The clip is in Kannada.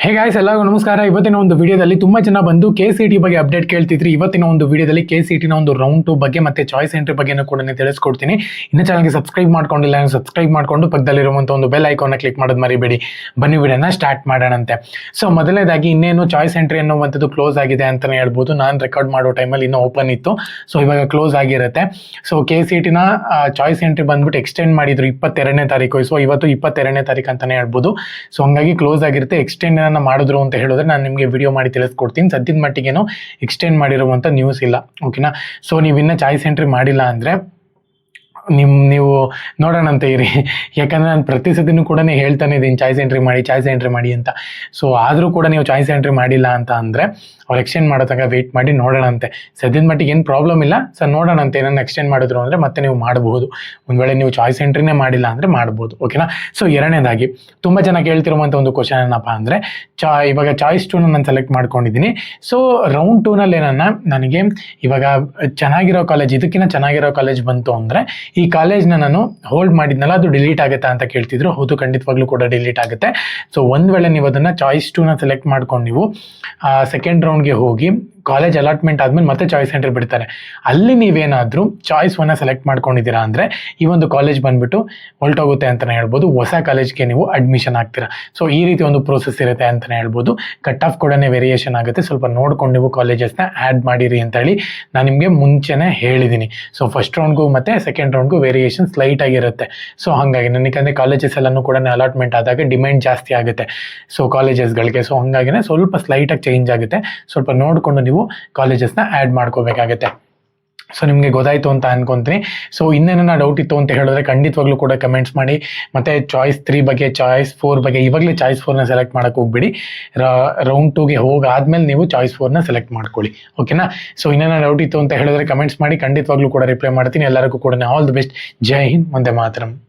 ಹೇ ಗಾಯ್ಸ್, ಎಲ್ಲರಿಗೂ ನಮಸ್ಕಾರ. ಇವತ್ತಿನ ಒಂದು ವಿಡಿಯೋದಲ್ಲಿ ತುಂಬಾ ಜನ ಬಂದು KCET ಬಗ್ಗೆ ಅಪ್ಡೇಟ್ ಕೇಳ್ತಿದ್ರಿ. ಇವತ್ತಿನ ಒಂದು ವಿಡಿಯೋದಲ್ಲಿ KCET ನ ಒಂದು ರೌಂಡ್ 2 ಬಗ್ಗೆ ಮತ್ತೆ ಚಾಯ್ಸ್ ಎಂಟ್ರಿ ಬಗ್ಗೆ ಕೂಡ ತಿಳಿಸ್ಕೊಡ್ತೀನಿ. ಇನ್ನು ಚಾನಲ್ಗೆ ಸಬ್ಸ್ಕ್ರೈಬ್ ಮಾಡ್ಕೊಂಡಿಲ್ಲ ಅಂದ್ರೆ ಸಬ್ಸ್ಕ್ರೈಬ್ ಮಾಡ್ಕೊಂಡು ಪಕ್ಕದಲ್ಲಿರುವಂಥ ಒಂದು ಬೆಲ್ ಐಕಾನ್ನ ಕ್ಲಿಕ್ ಮಾಡೋದು ಮರಿಬೇಡಿ. ಬನ್ನಿ ವಿಡಿಯೋನ ಸ್ಟಾರ್ಟ್ ಮಾಡೋಣಂತೆ. ಸೊ ಮೊದಲನೇದಾಗಿ ಇನ್ನೇನು ಚಾಯ್ಸ್ ಎಂಟ್ರಿ ಅನ್ನುವಂಥದ್ದು ಕ್ಲೋಸ್ ಆಗಿದೆ ಅಂತಲೇ ಹೇಳ್ಬೋದು. ನಾನು ರೆಕಾರ್ಡ್ ಮಾಡೋ ಟೈಮಲ್ಲಿ ಇನ್ನೂ ಓಪನ್ ಇತ್ತು, ಸೊ ಇವಾಗ ಕ್ಲೋಸ್ ಆಗಿರುತ್ತೆ. ಸೊ KCET ನ ಚಾಯ್ಸ್ ಎಂಟ್ರಿ ಬಂದ್ಬಿಟ್ಟು ಎಕ್ಸ್ಟೆಂಡ್ ಮಾಡಿದ್ರು 22ನೇ ತಾರೀಕು. ಸೊ ಇವತ್ತು 22ನೇ ತಾರೀಕು ಅಂತಲೇ ಹೇಳ್ಬೋದು. ಸೊ ಹಂಗಾಗಿ ಕ್ಲೋಸ್ ಆಗಿರುತ್ತೆ. ಎಕ್ಸ್ಟೆಂಡ್ ಮಾಡಿದ್ರು ಅಂತ ಹೇಳಿದ್ರೆ ನಾನು ನಿಮಗೆ ವಿಡಿಯೋ ಮಾಡಿ ತಿಳಿಸ್ಕೊಡ್ತೀನಿ. ಸದ್ಯದ ಮಟ್ಟಿಗೇನು ಎಕ್ಸ್ಟೆಂಡ್ ಮಾಡಿರುವಂಥ ನ್ಯೂಸ್ ಇಲ್ಲ, ಓಕೆನಾ. ಸೊ ನೀವು ಇನ್ನೂ ಚಾಯ್ಸ್ ಎಂಟ್ರಿ ಮಾಡಿಲ್ಲ ಅಂದರೆ ನೀವು ನೋಡೋಣಂತೆ ಇರಿ. ಯಾಕಂದರೆ ನಾನು ಪ್ರತಿ ಸತಿನೂ ಕೂಡ ಹೇಳ್ತಾನೆ ಇದ್ದೀನಿ ಚಾಯ್ಸ್ ಎಂಟ್ರಿ ಮಾಡಿ ಅಂತ. ಸೊ ಆದರೂ ಕೂಡ ನೀವು ಚಾಯ್ಸ್ ಎಂಟ್ರಿ ಮಾಡಿಲ್ಲ ಅಂತ ಅಂದರೆ ಅವ್ರು ಎಕ್ಸ್ಟೆಂಡ್ ಮಾಡೋ ತನಕ ವೆಯ್ಟ್ ಮಾಡಿ ನೋಡೋಣಂತೆ. ಸದ್ಯದ ಮಟ್ಟಿಗೆ ಏನು ಪ್ರಾಬ್ಲಮ್ ಇಲ್ಲ. ಸೊ ನೋಡೋಣಂತೆ ಏನನ್ನು ಎಕ್ಸ್ಟೆಂಡ್ ಮಾಡಿದ್ರು ಅಂದರೆ ಮತ್ತೆ ನೀವು ಮಾಡಬಹುದು. ಒಂದು ವೇಳೆ ನೀವು ಚಾಯ್ಸ್ ಎಂಟ್ರಿನೇ ಮಾಡಿಲ್ಲ ಅಂದರೆ ಮಾಡ್ಬೋದು, ಓಕೆನಾ. ಸೊ ಎರಡನೇದಾಗಿ ತುಂಬ ಜನ ಕೇಳ್ತಿರುವಂಥ ಒಂದು ಕ್ವಶನ್ ಏನಪ್ಪ ಅಂದರೆ ಇವಾಗ ಚಾಯ್ಸ್ 2ನ ನಾನು ಸೆಲೆಕ್ಟ್ ಮಾಡ್ಕೊಂಡಿದ್ದೀನಿ. ಸೊ ರೌಂಡ್ 2ನಲ್ಲಿ ನನಗೆ ಇವಾಗ ಚೆನ್ನಾಗಿರೋ ಕಾಲೇಜ್, ಇದಕ್ಕಿಂತ ಚೆನ್ನಾಗಿರೋ ಕಾಲೇಜ್ ಬಂತು ಅಂದರೆ ಈ ಕಾಲೇಜ್ನ ನಾನು ಹೋಲ್ಡ್ ಮಾಡಿದ್ನಲ್ಲ ಅದು ಡಿಲೀಟ್ ಆಗುತ್ತಾ ಅಂತ ಕೇಳ್ತಿದ್ರು. ಹೌದು, ಖಂಡಿತವಾಗ್ಲೂ ಕೂಡ ಡಿಲೀಟ್ ಆಗುತ್ತೆ. ಸೊ ಒಂದು ವೇಳೆ ನೀವು ಅದನ್ನು ಚಾಯ್ಸ್ 2ನ ಸೆಲೆಕ್ಟ್ ಮಾಡ್ಕೊಂಡು ನೀವು ಸೆಕೆಂಡ್ ರೌಂಡ್ಗೆ ಹೋಗಿ ಕಾಲೇಜ್ ಅಲಾಟ್ಮೆಂಟ್ ಆದಮೇಲೆ ಮತ್ತೆ ಚಾಯ್ಸ್ ಎಂಟ್ರಿ ಬಿಡ್ತಾರೆ. ಅಲ್ಲಿ ನೀವೇನಾದರೂ ಚಾಯ್ಸ್ 1ನ ಸೆಲೆಕ್ಟ್ ಮಾಡ್ಕೊಂಡಿದ್ದೀರಾ ಅಂದರೆ ಈ ಒಂದು ಕಾಲೇಜ್ ಬಂದುಬಿಟ್ಟು ಹೊಲ್ಟೋಗುತ್ತೆ ಅಂತಲೇ ಹೇಳ್ಬೋದು. ಹೊಸ ಕಾಲೇಜ್ಗೆ ನೀವು ಅಡ್ಮಿಷನ್ ಆಗ್ತೀರಾ. ಸೊ ಈ ರೀತಿ ಒಂದು ಪ್ರೋಸೆಸ್ ಇರುತ್ತೆ ಅಂತಲೇ ಹೇಳ್ಬೋದು. ಕಟ್ ಆಫ್ ಕೂಡ ವೇರಿಯೇಷನ್ ಆಗುತ್ತೆ. ಸ್ವಲ್ಪ ನೋಡ್ಕೊಂಡು ನೀವು ಕಾಲೇಜಸ್ನ ಆ್ಯಡ್ ಮಾಡಿರಿ ಅಂತೇಳಿ ನಾನು ನಿಮಗೆ ಮುಂಚೆನೇ ಹೇಳಿದ್ದೀನಿ. ಸೊ ಫಸ್ಟ್ ರೌಂಡ್ಗೂ ಮತ್ತು ಸೆಕೆಂಡ್ ರೌಂಡ್ಗೂ ವೇರಿಯೇಷನ್ ಸ್ಲೈಟ್ ಆಗಿರುತ್ತೆ. ಸೊ ಹಾಗಾಗಿ ನನಗೆ ಕಾಲೇಜಸ್ ಎಲ್ಲನೂ ಕೂಡ ಅಲಾಟ್ಮೆಂಟ್ ಆದಾಗ ಡಿಮ್ಯಾಂಡ್ ಜಾಸ್ತಿ ಆಗುತ್ತೆ ಸೊ ಕಾಲೇಜಸ್ಗಳಿಗೆ. ಸೊ ಹಾಗಾಗಿನೇ ಸ್ವಲ್ಪ ಸ್ಲೈಟಾಗಿ ಚೇಂಜ್ ಆಗುತ್ತೆ. ಸ್ವಲ್ಪ ನೋಡಿಕೊಂಡು ನೀವು ಕಾಲೇಜಸ್ನ ಆ್ಯಡ್ ಮಾಡ್ಕೋಬೇಕಾಗತ್ತೆ. ಸೊ ನಿಮಗೆ ಗೊತ್ತಾಯಿತು ಅಂತ ಅನ್ಕೊತೀನಿ. ಸೊ ಇನ್ನೇನ ಡೌಟ್ ಇತ್ತು ಅಂತ ಹೇಳಿದ್ರೆ ಖಂಡಿತವಾಗ್ಲೂ ಕೂಡ ಕಮೆಂಟ್ಸ್ ಮಾಡಿ. ಮತ್ತು ಚಾಯ್ಸ್ 3 ಬಗ್ಗೆ, ಚಾಯ್ಸ್ 4 ಬಗ್ಗೆ ಇವಾಗಲೇ ಚಾಯ್ಸ್ 4ನ ಸೆಲೆಕ್ಟ್ ಮಾಡೋಕ್ಕೆ ಹೋಗ್ಬಿಡಿ. ರೌಂಡ್ 2ಗೆ ಹೋಗಾದ್ಮೇಲೆ ನೀವು ಚಾಯ್ಸ್ 4ನ ಸೆಲೆಕ್ಟ್ ಮಾಡ್ಕೊಳ್ಳಿ, ಓಕೆನಾ. ಸೊ ಇನ್ನೇನ ಡೌಟ್ ಇತ್ತು ಅಂತ ಹೇಳಿದ್ರೆ ಕಮೆಂಟ್ಸ್ ಮಾಡಿ, ಖಂಡಿತವಾಗ್ಲೂ ಕೂಡ ರಿಪ್ಲೈ ಮಾಡ್ತೀನಿ. ಎಲ್ಲರಿಗೂ ಕೂಡ all the best. Jai Hind, Vande Mataram.